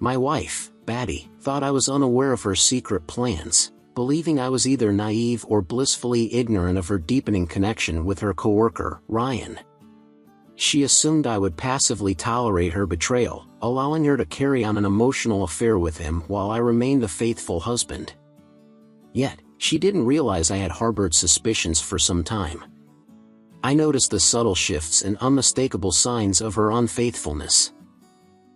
My wife, Batty, thought I was unaware of her secret plans, believing I was either naive or blissfully ignorant of her deepening connection with her coworker, Ryan. She assumed I would passively tolerate her betrayal, allowing her to carry on an emotional affair with him while I remained a faithful husband. Yet, she didn't realize I had harbored suspicions for some time. I noticed the subtle shifts and unmistakable signs of her unfaithfulness.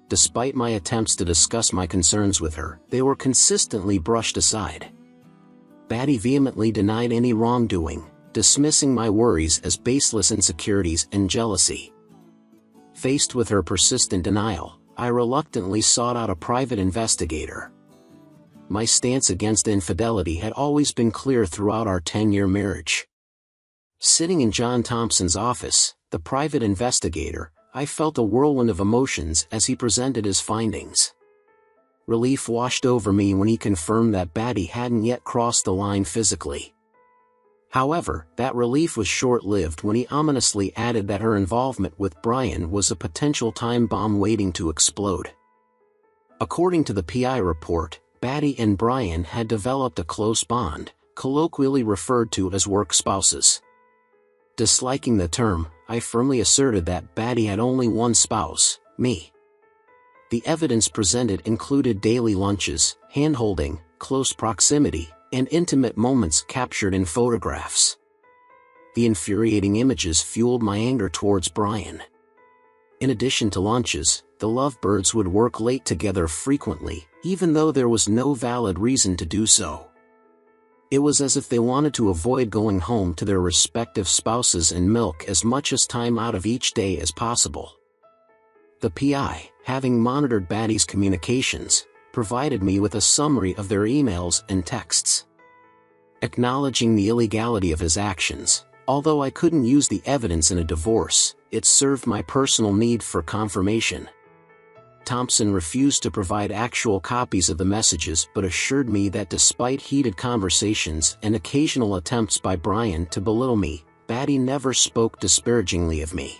Despite my attempts to discuss my concerns with her, they were consistently brushed aside. Batty vehemently denied any wrongdoing, dismissing my worries as baseless insecurities and jealousy. Faced with her persistent denial, I reluctantly sought out a private investigator. My stance against infidelity had always been clear throughout our 10-year marriage. Sitting in John Thompson's office, the private investigator, I felt a whirlwind of emotions as he presented his findings. Relief washed over me when he confirmed that Batty hadn't yet crossed the line physically. However, that relief was short-lived when he ominously added that her involvement with Brian was a potential time bomb waiting to explode. According to the PI report, Batty and Brian had developed a close bond, colloquially referred to as work spouses. Disliking the term, I firmly asserted that Batty had only one spouse, me. The evidence presented included daily lunches, hand-holding, close proximity, and intimate moments captured in photographs. The infuriating images fueled my anger towards Brian. In addition to lunches, the lovebirds would work late together frequently, even though there was no valid reason to do so. It was as if they wanted to avoid going home to their respective spouses and milk as much as time out of each day as possible. The PI, having monitored Batty's communications, provided me with a summary of their emails and texts. Acknowledging the illegality of his actions, although I couldn't use the evidence in a divorce, it served my personal need for confirmation. Thompson refused to provide actual copies of the messages but assured me that despite heated conversations and occasional attempts by Brian to belittle me, Batty never spoke disparagingly of me.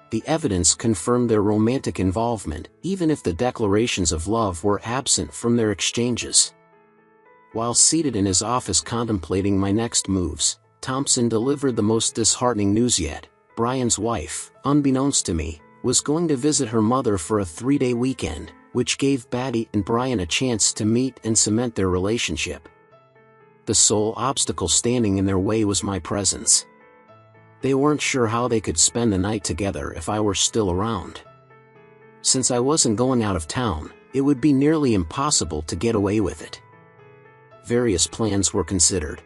The evidence confirmed their romantic involvement, even if the declarations of love were absent from their exchanges. While seated in his office contemplating my next moves, Thompson delivered the most disheartening news yet. Brian's wife, unbeknownst to me, was going to visit her mother for a 3-day weekend, which gave Batty and Brian a chance to meet and cement their relationship. The sole obstacle standing in their way was my presence. They weren't sure how they could spend the night together if I were still around. Since I wasn't going out of town, it would be nearly impossible to get away with it. Various plans were considered.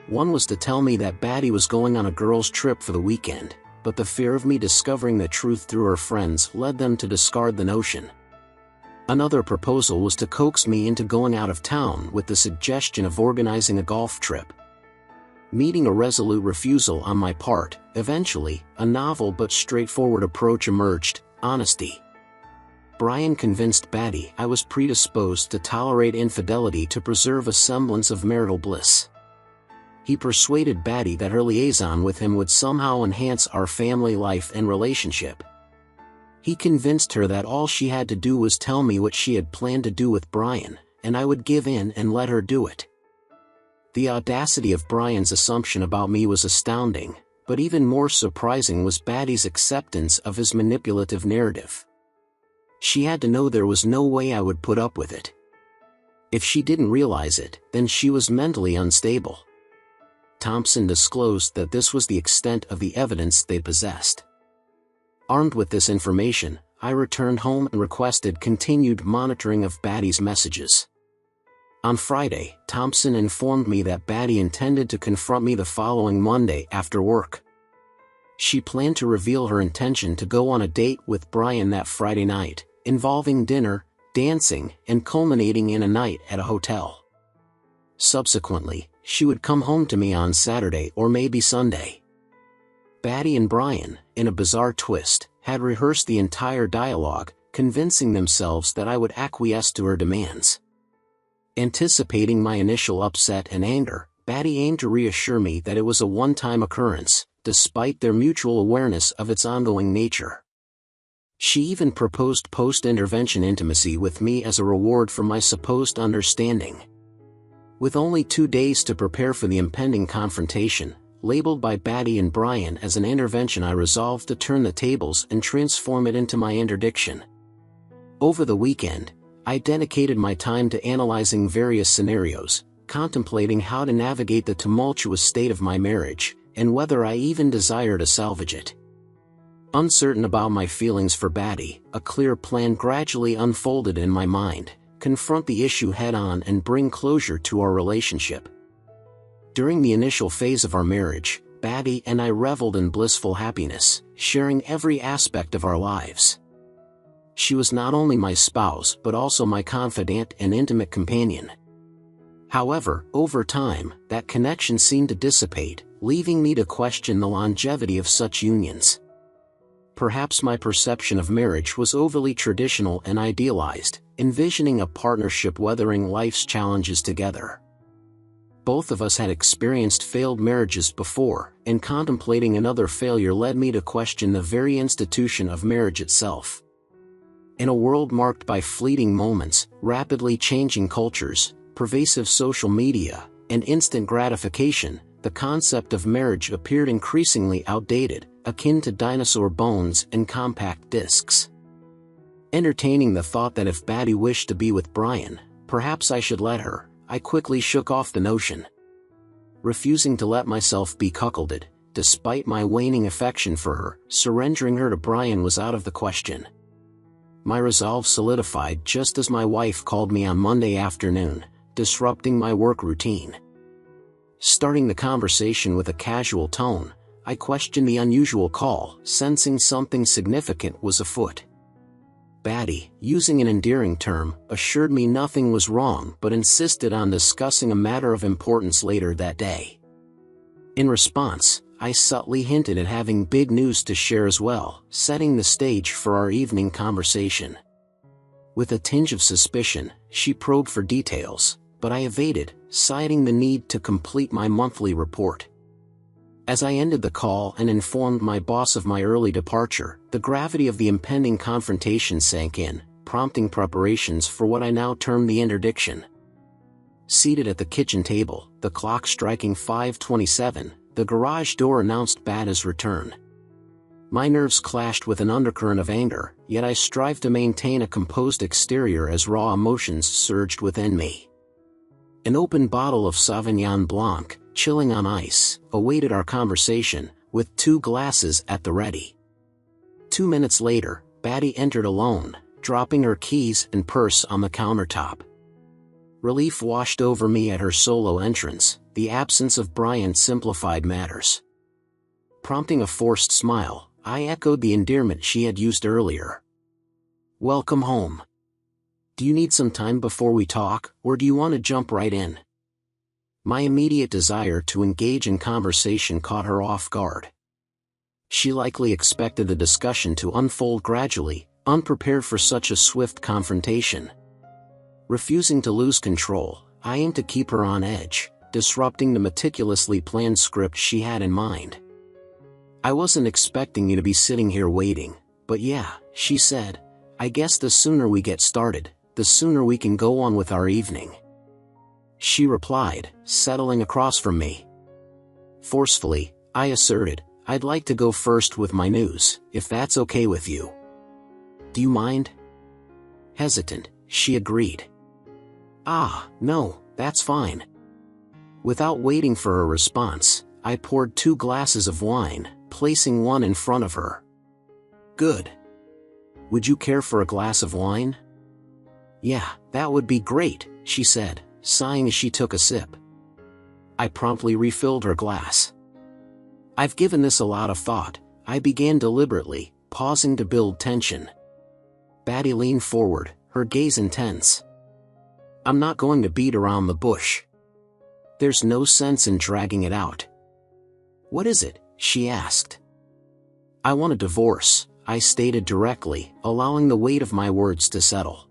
One was to tell me that Batty was going on a girls' trip for the weekend, but the fear of me discovering the truth through her friends led them to discard the notion. Another proposal was to coax me into going out of town with the suggestion of organizing a golf trip. Meeting a resolute refusal on my part, eventually, a novel but straightforward approach emerged: honesty. Brian convinced Batty I was predisposed to tolerate infidelity to preserve a semblance of marital bliss. He persuaded Batty that her liaison with him would somehow enhance our family life and relationship. He convinced her that all she had to do was tell me what she had planned to do with Brian, and I would give in and let her do it. The audacity of Brian's assumption about me was astounding, but even more surprising was Batty's acceptance of his manipulative narrative. She had to know there was no way I would put up with it. If she didn't realize it, then she was mentally unstable. Thompson disclosed that this was the extent of the evidence they possessed. Armed with this information, I returned home and requested continued monitoring of Batty's messages. On Friday, Thompson informed me that Batty intended to confront me the following Monday after work. She planned to reveal her intention to go on a date with Brian that Friday night, involving dinner, dancing, and culminating in a night at a hotel. Subsequently, she would come home to me on Saturday or maybe Sunday. Batty and Brian, in a bizarre twist, had rehearsed the entire dialogue, convincing themselves that I would acquiesce to her demands. Anticipating my initial upset and anger, Batty aimed to reassure me that it was a one-time occurrence, despite their mutual awareness of its ongoing nature. She even proposed post-intervention intimacy with me as a reward for my supposed understanding. With only 2 days to prepare for the impending confrontation, labeled by Batty and Brian as an intervention, I resolved to turn the tables and transform it into my interdiction. Over the weekend, I dedicated my time to analyzing various scenarios, contemplating how to navigate the tumultuous state of my marriage, and whether I even desire to salvage it. Uncertain about my feelings for Batty, a clear plan gradually unfolded in my mind: confront the issue head-on and bring closure to our relationship. During the initial phase of our marriage, Batty and I reveled in blissful happiness, sharing every aspect of our lives. She was not only my spouse but also my confidant and intimate companion. However, over time, that connection seemed to dissipate, leaving me to question the longevity of such unions. Perhaps my perception of marriage was overly traditional and idealized, envisioning a partnership weathering life's challenges together. Both of us had experienced failed marriages before, and contemplating another failure led me to question the very institution of marriage itself. In a world marked by fleeting moments, rapidly changing cultures, pervasive social media, and instant gratification, the concept of marriage appeared increasingly outdated, akin to dinosaur bones and compact discs. Entertaining the thought that if Batty wished to be with Brian, perhaps I should let her, I quickly shook off the notion. Refusing to let myself be cuckolded, despite my waning affection for her, surrendering her to Brian was out of the question. My resolve solidified just as my wife called me on Monday afternoon, disrupting my work routine. Starting the conversation with a casual tone, I questioned the unusual call, sensing something significant was afoot. Batty, using an endearing term, assured me nothing was wrong but insisted on discussing a matter of importance later that day. In response, I subtly hinted at having big news to share as well, setting the stage for our evening conversation. With a tinge of suspicion, she probed for details, but I evaded, citing the need to complete my monthly report. As I ended the call and informed my boss of my early departure, the gravity of the impending confrontation sank in, prompting preparations for what I now term the interdiction. Seated at the kitchen table, the clock striking 5:27, the garage door announced Batty's return. My nerves clashed with an undercurrent of anger, yet I strived to maintain a composed exterior as raw emotions surged within me. An open bottle of Sauvignon Blanc, chilling on ice, awaited our conversation, with 2 glasses at the ready. 2 minutes later, Batty entered alone, dropping her keys and purse on the countertop. Relief washed over me at her solo entrance. The absence of Brian simplified matters. Prompting a forced smile, I echoed the endearment she had used earlier. "Welcome home. Do you need some time before we talk, or do you want to jump right in?" My immediate desire to engage in conversation caught her off guard. She likely expected the discussion to unfold gradually, unprepared for such a swift confrontation. Refusing to lose control, I aimed to keep her on edge, disrupting the meticulously planned script she had in mind. "I wasn't expecting you to be sitting here waiting, but yeah," she said, "I guess the sooner we get started, the sooner we can go on with our evening." She replied, settling across from me. Forcefully, I asserted, "I'd like to go first with my news, if that's okay with you." "Do you mind?" Hesitant, she agreed. "Ah, no, that's fine." Without waiting for a response, I poured 2 glasses of wine, placing one in front of her. "Good. Would you care for a glass of wine?" "Yeah, that would be great," she said, sighing as she took a sip. I promptly refilled her glass. "I've given this a lot of thought," I began deliberately, pausing to build tension. Batty leaned forward, her gaze intense. "I'm not going to beat around the bush. There's no sense in dragging it out." "What is it?" she asked. "I want a divorce," I stated directly, allowing the weight of my words to settle.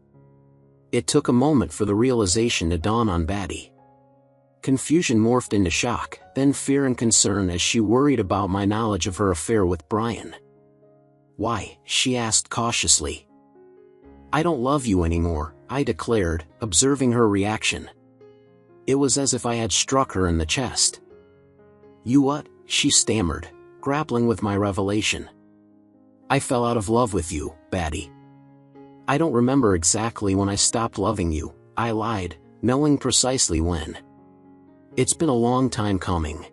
It took a moment for the realization to dawn on Batty. Confusion morphed into shock, then fear and concern as she worried about my knowledge of her affair with Brian. Why? She asked cautiously. I don't love you anymore, I declared, observing her reaction. It was as if I had struck her in the chest. You what? She stammered, grappling with my revelation. I fell out of love with you, Batty. I don't remember exactly when I stopped loving you, I lied, knowing precisely when. It's been a long time coming.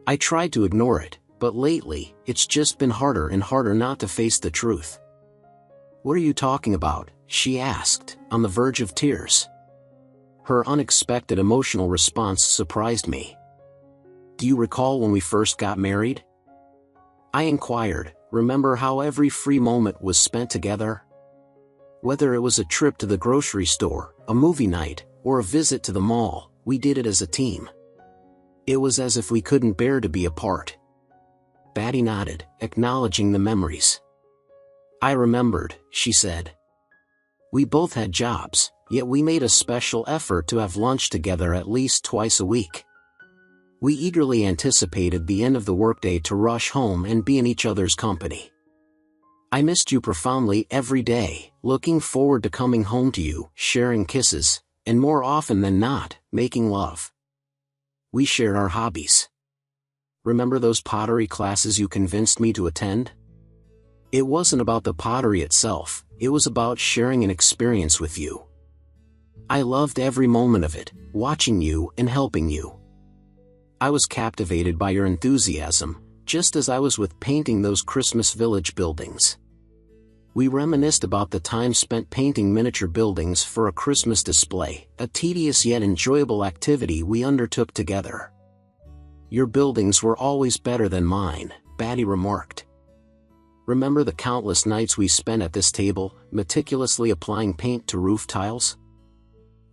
I tried to ignore it, but lately, it's just been harder and harder not to face the truth. What are you talking about? She asked, on the verge of tears. Her unexpected emotional response surprised me. Do you recall when we first got married? I inquired. Remember how every free moment was spent together? Whether it was a trip to the grocery store, a movie night, or a visit to the mall, we did it as a team. It was as if we couldn't bear to be apart. Batty nodded, acknowledging the memories. I remembered, she said. We both had jobs, yet we made a special effort to have lunch together at least twice a week. We eagerly anticipated the end of the workday to rush home and be in each other's company. I missed you profoundly every day, looking forward to coming home to you, sharing kisses, and more often than not, making love. We shared our hobbies. Remember those pottery classes you convinced me to attend? It wasn't about the pottery itself, it was about sharing an experience with you. I loved every moment of it, watching you and helping you. I was captivated by your enthusiasm, just as I was with painting those Christmas Village buildings. We reminisced about the time spent painting miniature buildings for a Christmas display, a tedious yet enjoyable activity we undertook together. Your buildings were always better than mine, Batty remarked. Remember the countless nights we spent at this table, meticulously applying paint to roof tiles?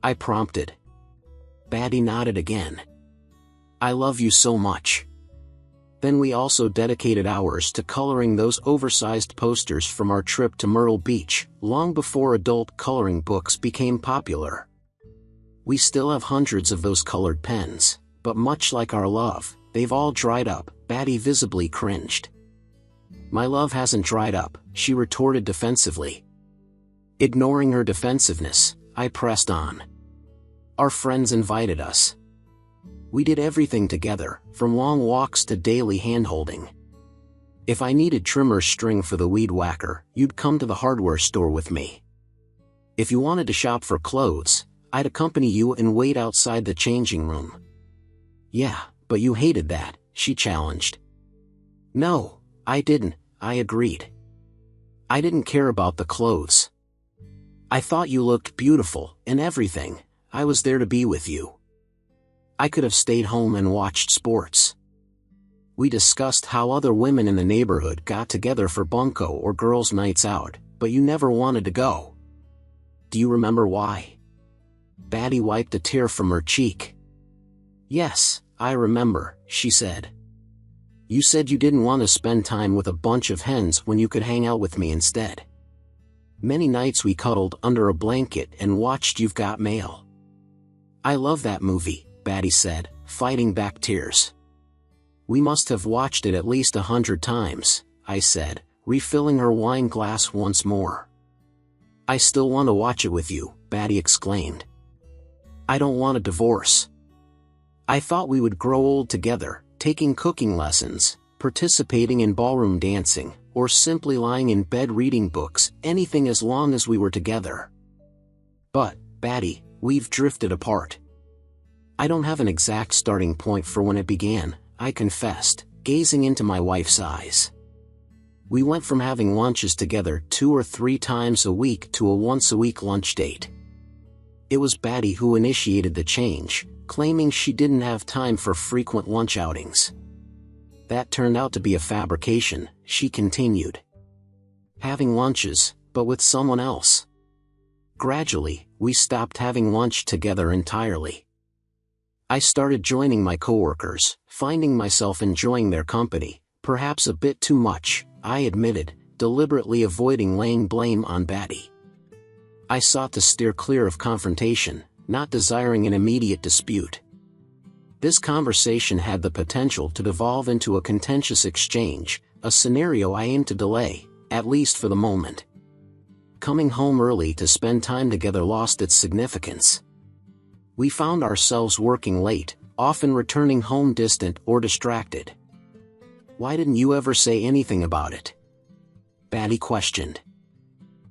I prompted. Batty nodded again. I love you so much. Then we also dedicated hours to coloring those oversized posters from our trip to Myrtle Beach, long before adult coloring books became popular. We still have hundreds of those colored pens, but much like our love, they've all dried up, Batty visibly cringed. My love hasn't dried up, she retorted defensively. Ignoring her defensiveness, I pressed on. Our friends invited us. We did everything together, from long walks to daily hand-holding. If I needed trimmer string for the weed whacker, you'd come to the hardware store with me. If you wanted to shop for clothes, I'd accompany you and wait outside the changing room. Yeah, but you hated that, she challenged. No, I didn't, I agreed. I didn't care about the clothes. I thought you looked beautiful, and everything. I was there to be with you. I could have stayed home and watched sports. We discussed how other women in the neighborhood got together for bunco or girls' nights out, but you never wanted to go. Do you remember why? Batty wiped a tear from her cheek. Yes, I remember, she said. You said you didn't want to spend time with a bunch of hens when you could hang out with me instead. Many nights we cuddled under a blanket and watched You've Got Mail. I love that movie, Batty said, fighting back tears. We must have watched it at least 100 times, I said, refilling her wine glass once more. I still want to watch it with you, Batty exclaimed. I don't want a divorce. I thought we would grow old together, taking cooking lessons, participating in ballroom dancing, or simply lying in bed reading books, anything as long as we were together. But, Batty, we've drifted apart. I don't have an exact starting point for when it began, I confessed, gazing into my wife's eyes. We went from having lunches together 2 or 3 times a week to a once-a-week lunch date. It was Batty who initiated the change, claiming she didn't have time for frequent lunch outings. That turned out to be a fabrication, she continued. Having lunches, but with someone else. Gradually, we stopped having lunch together entirely. I started joining my coworkers, finding myself enjoying their company, perhaps a bit too much, I admitted, deliberately avoiding laying blame on Batty. I sought to steer clear of confrontation, not desiring an immediate dispute. This conversation had the potential to devolve into a contentious exchange, a scenario I aimed to delay, at least for the moment. Coming home early to spend time together lost its significance. We found ourselves working late, often returning home distant or distracted. "Why didn't you ever say anything about it?" Batty questioned.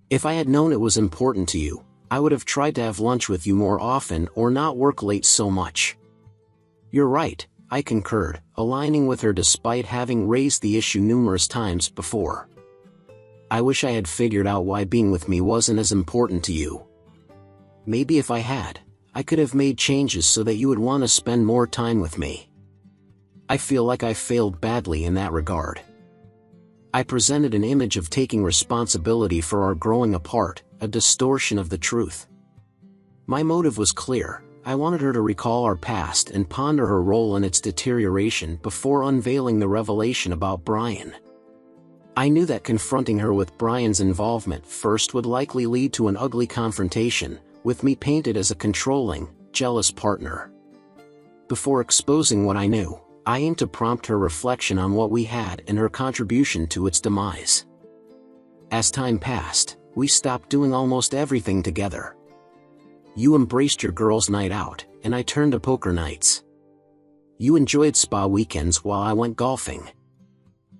"If I had known it was important to you, I would have tried to have lunch with you more often or not work late so much." "You're right," I concurred, aligning with her despite having raised the issue numerous times before. "I wish I had figured out why being with me wasn't as important to you. Maybe if I had, I could have made changes so that you would want to spend more time with me. I feel like I failed badly in that regard." I presented an image of taking responsibility for our growing apart, a distortion of the truth. My motive was clear. I wanted her to recall our past and ponder her role in its deterioration before unveiling the revelation about Brian. I knew that confronting her with Brian's involvement first would likely lead to an ugly confrontation, with me painted as a controlling, jealous partner. Before exposing what I knew, I aimed to prompt her reflection on what we had and her contribution to its demise. As time passed, we stopped doing almost everything together. You embraced your girls' night out, and I turned to poker nights. You enjoyed spa weekends while I went golfing.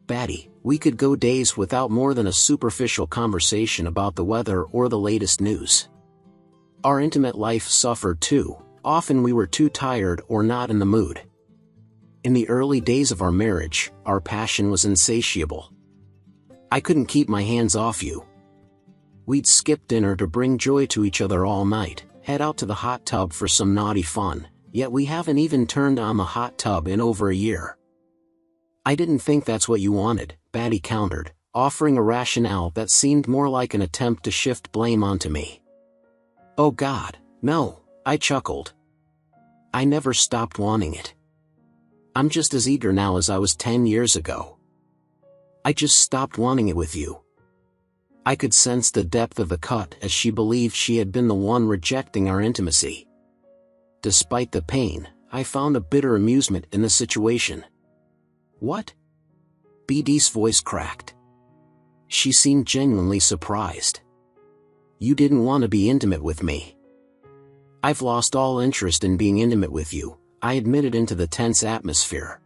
Batty, we could go days without more than a superficial conversation about the weather or the latest news. Our intimate life suffered too. Often we were too tired or not in the mood. In the early days of our marriage, our passion was insatiable. I couldn't keep my hands off you. We'd skip dinner to bring joy to each other all night, head out to the hot tub for some naughty fun, yet we haven't even turned on the hot tub in over a year. I didn't think that's what you wanted, Batty countered, offering a rationale that seemed more like an attempt to shift blame onto me. Oh God, no, I chuckled. I never stopped wanting it. I'm just as eager now as I was 10 years ago. I just stopped wanting it with you. I could sense the depth of the cut as she believed she had been the one rejecting our intimacy. Despite the pain, I found a bitter amusement in the situation. What? BD's voice cracked. She seemed genuinely surprised. You didn't want to be intimate with me. I've lost all interest in being intimate with you, I admitted into the tense atmosphere.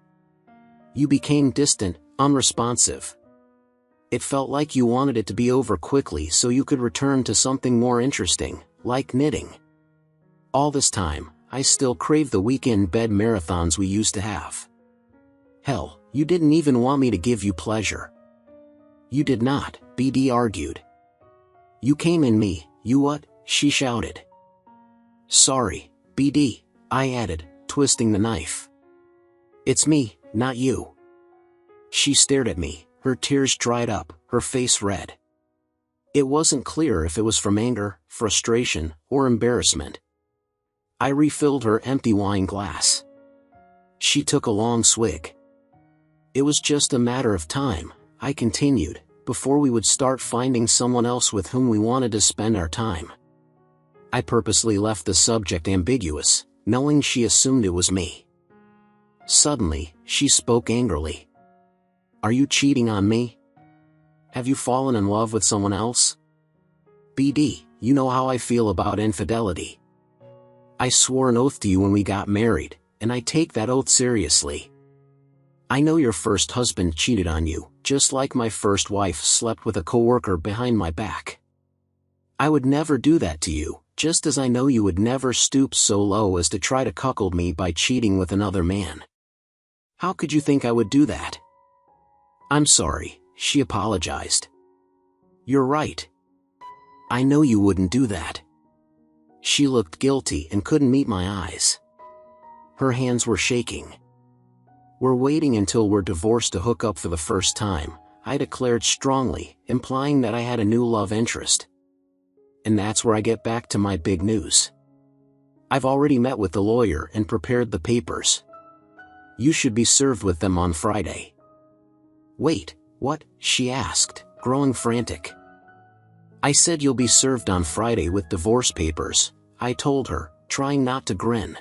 You became distant, unresponsive. It felt like you wanted it to be over quickly so you could return to something more interesting, like knitting. All this time, I still crave the weekend bed marathons we used to have. Hell, you didn't even want me to give you pleasure. You did not, BD argued. You came in me, you what? She shouted. Sorry, BD, I added, twisting the knife. It's me, not you. She stared at me, her tears dried up, her face red. It wasn't clear if it was from anger, frustration, or embarrassment. I refilled her empty wine glass. She took a long swig. It was just a matter of time, I continued, before we would start finding someone else with whom we wanted to spend our time. I purposely left the subject ambiguous, knowing she assumed it was me. Suddenly, she spoke angrily. Are you cheating on me? Have you fallen in love with someone else? BD, you know how I feel about infidelity. I swore an oath to you when we got married, and I take that oath seriously. I know your first husband cheated on you, just like my first wife slept with a coworker behind my back. I would never do that to you, just as I know you would never stoop so low as to try to cuckold me by cheating with another man. How could you think I would do that? I'm sorry, she apologized. You're right. I know you wouldn't do that. She looked guilty and couldn't meet my eyes. Her hands were shaking. We're waiting until we're divorced to hook up for the first time, I declared strongly, implying that I had a new love interest. And that's where I get back to my big news. I've already met with the lawyer and prepared the papers. You should be served with them on Friday. Wait, what? She asked, growing frantic. I said you'll be served on Friday with divorce papers, I told her, trying not to grin.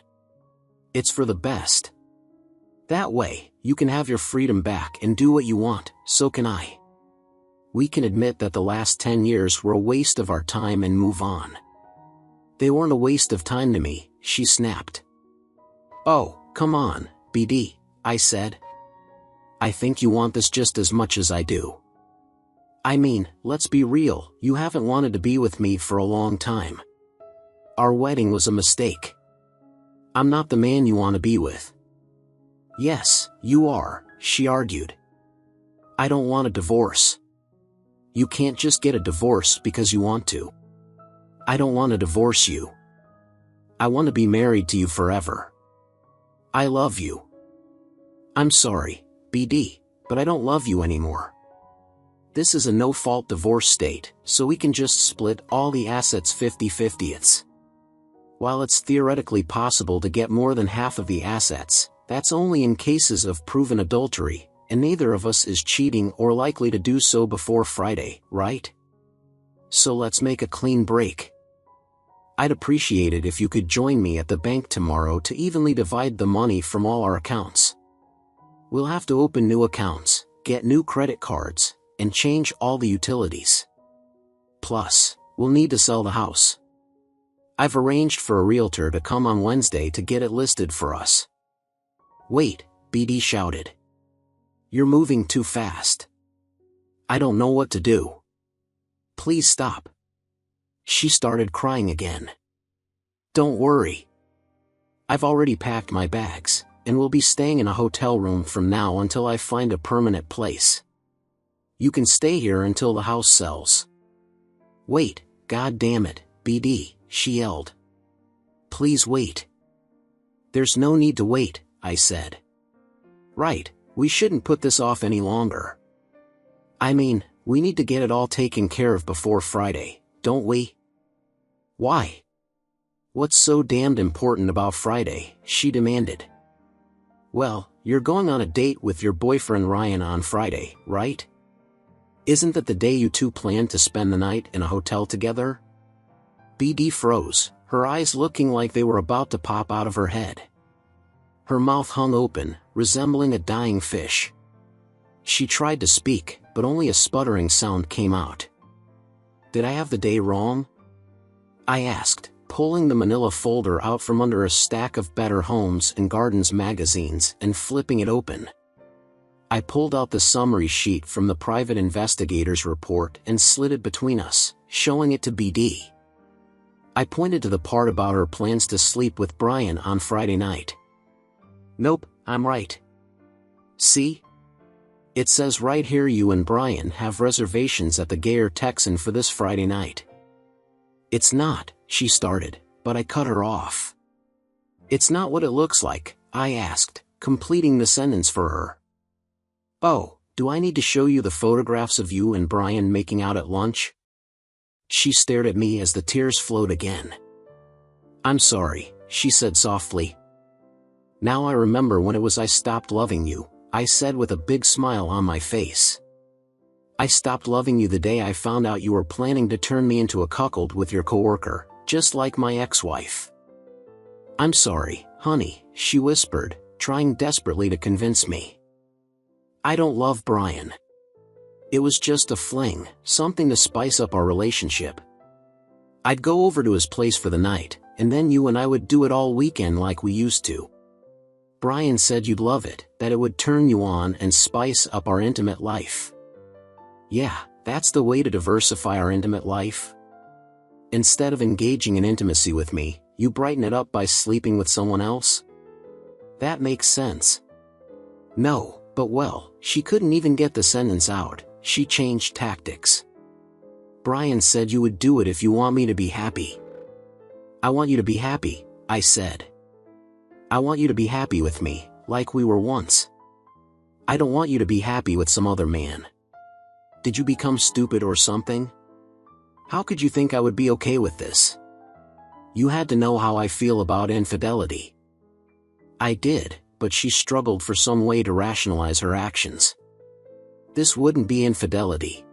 It's for the best. That way, you can have your freedom back and do what you want, so can I. We can admit that the last 10 years were a waste of our time and move on." "They weren't a waste of time to me," she snapped. "Oh, come on, BD," I said. "I think you want this just as much as I do. I mean, let's be real, you haven't wanted to be with me for a long time. Our wedding was a mistake. I'm not the man you want to be with." "Yes, you are," she argued. "I don't want a divorce. You can't just get a divorce because you want to. I don't want to divorce you. I want to be married to you forever. I love you. I'm sorry, BD, but I don't love you anymore. This is a no-fault divorce state, so we can just split all the assets 50-50. While it's theoretically possible to get more than half of the assets, that's only in cases of proven adultery, and neither of us is cheating or likely to do so before Friday, right? So let's make a clean break. I'd appreciate it if you could join me at the bank tomorrow to evenly divide the money from all our accounts. We'll have to open new accounts, get new credit cards, and change all the utilities. Plus, we'll need to sell the house. I've arranged for a realtor to come on Wednesday to get it listed for us." "Wait," BD shouted. "You're moving too fast. I don't know what to do. Please stop." She started crying again. "Don't worry. I've already packed my bags, and we'll be staying in a hotel room from now until I find a permanent place. You can stay here until the house sells." "Wait, God damn it, BD," she yelled. "Please wait." "There's no need to wait," I said. "Right, we shouldn't put this off any longer. I mean, we need to get it all taken care of before Friday, don't we?" "Why? What's so damned important about Friday?" she demanded. "Well, you're going on a date with your boyfriend Ryan on Friday, right? Isn't that the day you two planned to spend the night in a hotel together?" BD froze, her eyes looking like they were about to pop out of her head. Her mouth hung open, resembling a dying fish. She tried to speak, but only a sputtering sound came out. "Did I have the day wrong?" I asked, pulling the manila folder out from under a stack of Better Homes and Gardens magazines and flipping it open. I pulled out the summary sheet from the private investigator's report and slid it between us, showing it to BD. I pointed to the part about her plans to sleep with Brian on Friday night. "Nope, I'm right. See? It says right here you and Brian have reservations at the Gayer Texan for this Friday night." "It's not," she started, but I cut her off. "It's not what it looks like?" I asked, completing the sentence for her. "Oh, do I need to show you the photographs of you and Brian making out at lunch?" She stared at me as the tears flowed again. "I'm sorry," she said softly. "Now I remember when it was I stopped loving you," I said with a big smile on my face. "I stopped loving you the day I found out you were planning to turn me into a cuckold with your coworker, just like my ex-wife." "I'm sorry, honey," she whispered, trying desperately to convince me. "I don't love Brian. It was just a fling, something to spice up our relationship. I'd go over to his place for the night, and then you and I would do it all weekend like we used to. Brian said you'd love it, that it would turn you on and spice up our intimate life. Yeah, that's the way to diversify our intimate life. Instead of engaging in intimacy with me, you brighten it up by sleeping with someone else? That makes sense." "No, but well," she couldn't even get the sentence out. She changed tactics. "Brian said you would do it if you want me to be happy." "I want you to be happy," I said. "I want you to be happy with me, like we were once. I don't want you to be happy with some other man. Did you become stupid or something? How could you think I would be okay with this? You had to know how I feel about infidelity." I did, but she struggled for some way to rationalize her actions. "This wouldn't be infidelity.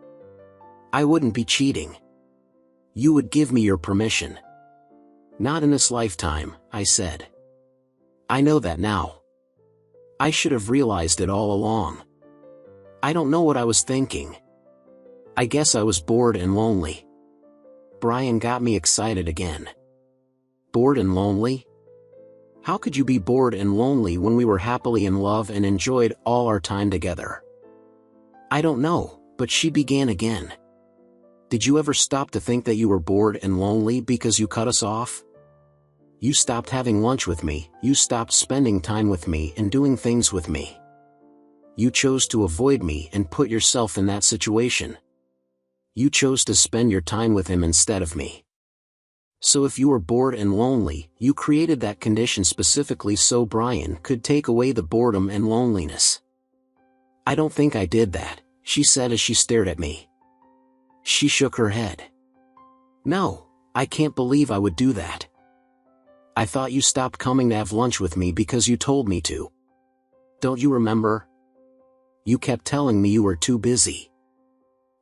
I wouldn't be cheating. You would give me your permission." "Not in this lifetime," I said. "I know that now. I should have realized it all along. I don't know what I was thinking. I guess I was bored and lonely. Brian got me excited again. Bored and lonely? How could you be bored and lonely when we were happily in love and enjoyed all our time together? I don't know, but she began again. Did you ever stop to think that you were bored and lonely because you cut us off? You stopped having lunch with me, you stopped spending time with me and doing things with me. You chose to avoid me and put yourself in that situation. You chose to spend your time with him instead of me. So if you were bored and lonely, you created that condition specifically so Brian could take away the boredom and loneliness. I don't think I did that, she said as she stared at me. She shook her head. No, I can't believe I would do that. I thought you stopped coming to have lunch with me because you told me to. Don't you remember? You kept telling me you were too busy.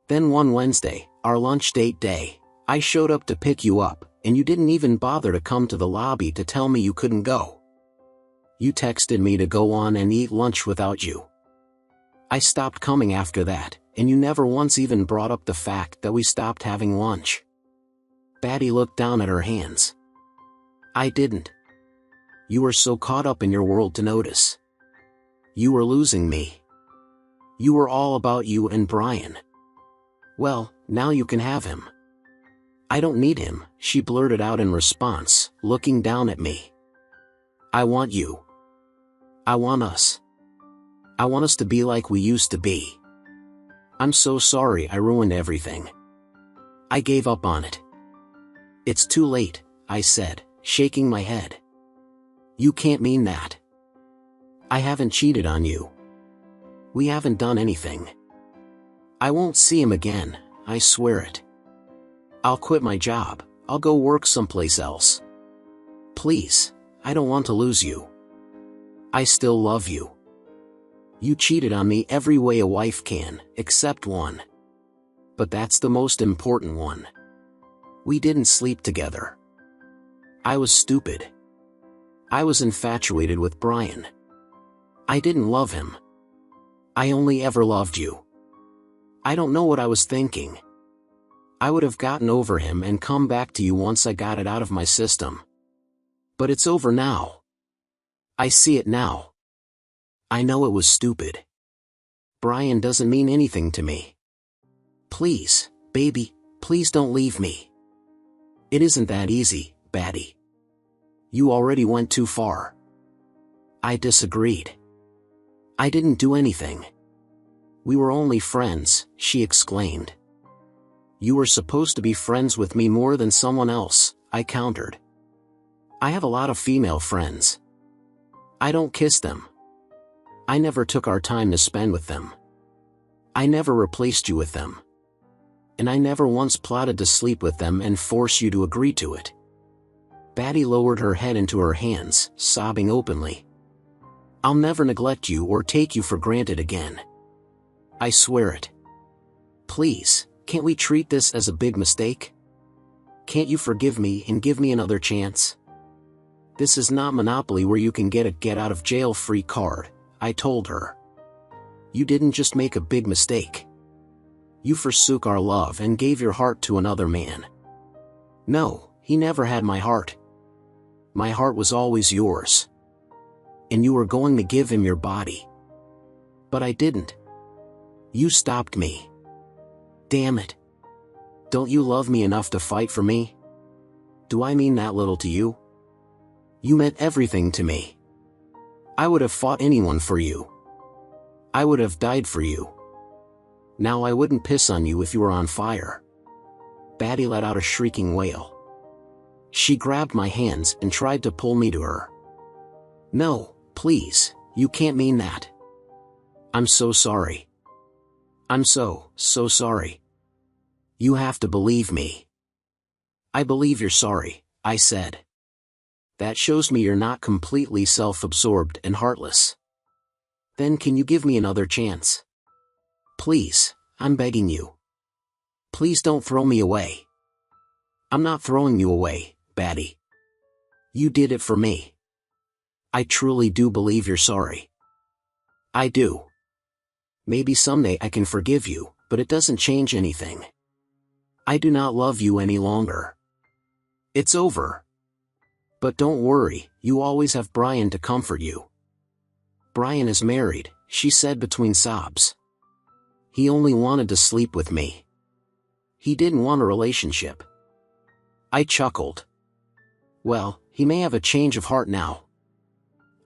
Then one Wednesday, our lunch date day, I showed up to pick you up, and you didn't even bother to come to the lobby to tell me you couldn't go. You texted me to go on and eat lunch without you. I stopped coming after that, and you never once even brought up the fact that we stopped having lunch. Batty looked down at her hands. I didn't. You were so caught up in your world to notice. You were losing me. You were all about you and Brian. Well, now you can have him. I don't need him, she blurted out in response, looking down at me. I want you. I want us. I want us to be like we used to be. I'm so sorry I ruined everything. I gave up on it. It's too late, I said, shaking my head. You can't mean that. I haven't cheated on you. We haven't done anything. I won't see him again, I swear it. I'll quit my job, I'll go work someplace else. Please, I don't want to lose you. I still love you. You cheated on me every way a wife can, except one. But that's the most important one. We didn't sleep together. I was stupid. I was infatuated with Brian. I didn't love him. I only ever loved you. I don't know what I was thinking. I would have gotten over him and come back to you once I got it out of my system. But it's over now. I see it now. I know it was stupid. Brian doesn't mean anything to me. Please, baby, please don't leave me. It isn't that easy, Batty. You already went too far. I disagreed. I didn't do anything. We were only friends, she exclaimed. You were supposed to be friends with me more than someone else, I countered. I have a lot of female friends. I don't kiss them. I never took our time to spend with them. I never replaced you with them. And I never once plotted to sleep with them and force you to agree to it. Batty lowered her head into her hands, sobbing openly. I'll never neglect you or take you for granted again. I swear it. Please, can't we treat this as a big mistake? Can't you forgive me and give me another chance? This is not Monopoly where you can get a get-out-of-jail-free card, I told her. You didn't just make a big mistake. You forsook our love and gave your heart to another man. No, he never had my heart. My heart was always yours. And you were going to give him your body. But I didn't. You stopped me. Damn it. Don't you love me enough to fight for me? Do I mean that little to you? You meant everything to me. I would have fought anyone for you. I would have died for you. Now I wouldn't piss on you if you were on fire. Batty let out a shrieking wail. She grabbed my hands and tried to pull me to her. No, please, you can't mean that. I'm so sorry. I'm so sorry. You have to believe me. I believe you're sorry, I said. That shows me you're not completely self-absorbed and heartless. Then can you give me another chance? Please, I'm begging you. Please don't throw me away. I'm not throwing you away, Batty. You did it for me. I truly do believe you're sorry. I do. Maybe someday I can forgive you, but it doesn't change anything. I do not love you any longer. It's over. But don't worry, you always have Brian to comfort you. Brian is married, she said between sobs. He only wanted to sleep with me. He didn't want a relationship. I chuckled. Well, he may have a change of heart now.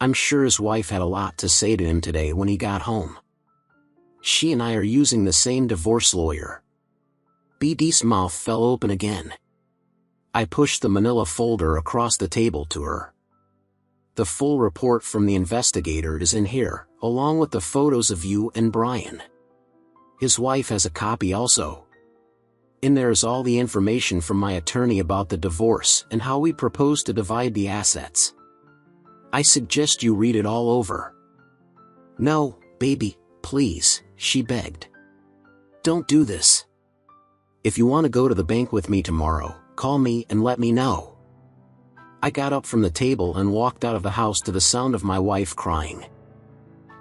I'm sure his wife had a lot to say to him today when he got home. She and I are using the same divorce lawyer. BD's mouth fell open again. I pushed the manila folder across the table to her. The full report from the investigator is in here, along with the photos of you and Brian. His wife has a copy also. In there is all the information from my attorney about the divorce and how we propose to divide the assets. I suggest you read it all over. No, baby, please, she begged. Don't do this. If you want to go to the bank with me tomorrow, call me and let me know. I got up from the table and walked out of the house to the sound of my wife crying.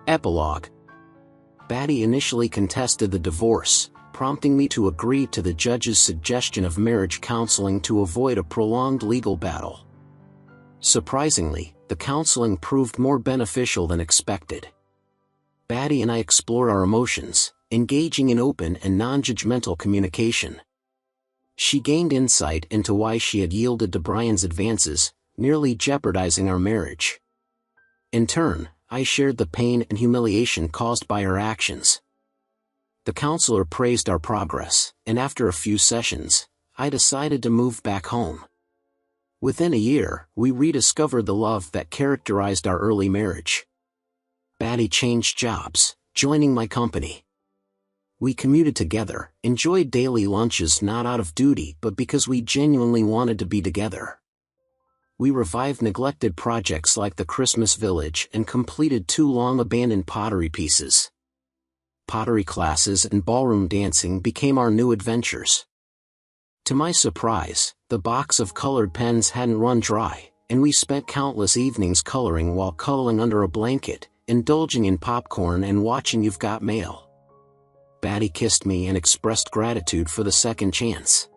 Epilogue. Batty initially contested the divorce, prompting me to agree to the judge's suggestion of marriage counseling to avoid a prolonged legal battle. Surprisingly, the counseling proved more beneficial than expected. Batty and I explored our emotions, engaging in open and non-judgmental communication. She gained insight into why she had yielded to Brian's advances, nearly jeopardizing our marriage. In turn, I shared the pain and humiliation caused by her actions. The counselor praised our progress, and after a few sessions, I decided to move back home. Within a year, we rediscovered the love that characterized our early marriage. Batty changed jobs, joining my company. We commuted together, enjoyed daily lunches not out of duty but because we genuinely wanted to be together. We revived neglected projects like the Christmas Village and completed 2 long-abandoned pottery pieces. Pottery classes and ballroom dancing became our new adventures. To my surprise, the box of colored pens hadn't run dry, and we spent countless evenings coloring while cuddling under a blanket, indulging in popcorn and watching You've Got Mail. Batty kissed me and expressed gratitude for the second chance.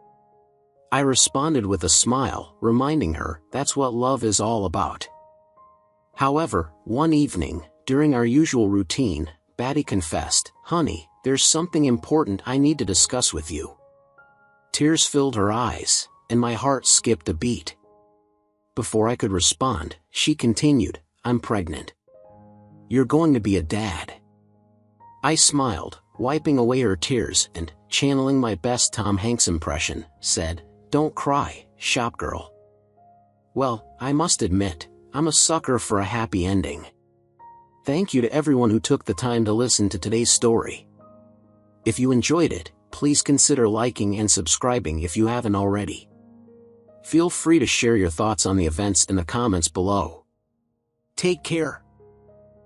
I responded with a smile, reminding her that's what love is all about. However, one evening, during our usual routine, Batty confessed, "Honey, there's something important I need to discuss with you." Tears filled her eyes, and my heart skipped a beat. Before I could respond, she continued, "I'm pregnant. You're going to be a dad." I smiled, wiping away her tears, and, channeling my best Tom Hanks impression, said, "Don't cry, shopgirl." Well, I must admit, I'm a sucker for a happy ending. Thank you to everyone who took the time to listen to today's story. If you enjoyed it, please consider liking and subscribing if you haven't already. Feel free to share your thoughts on the events in the comments below. Take care.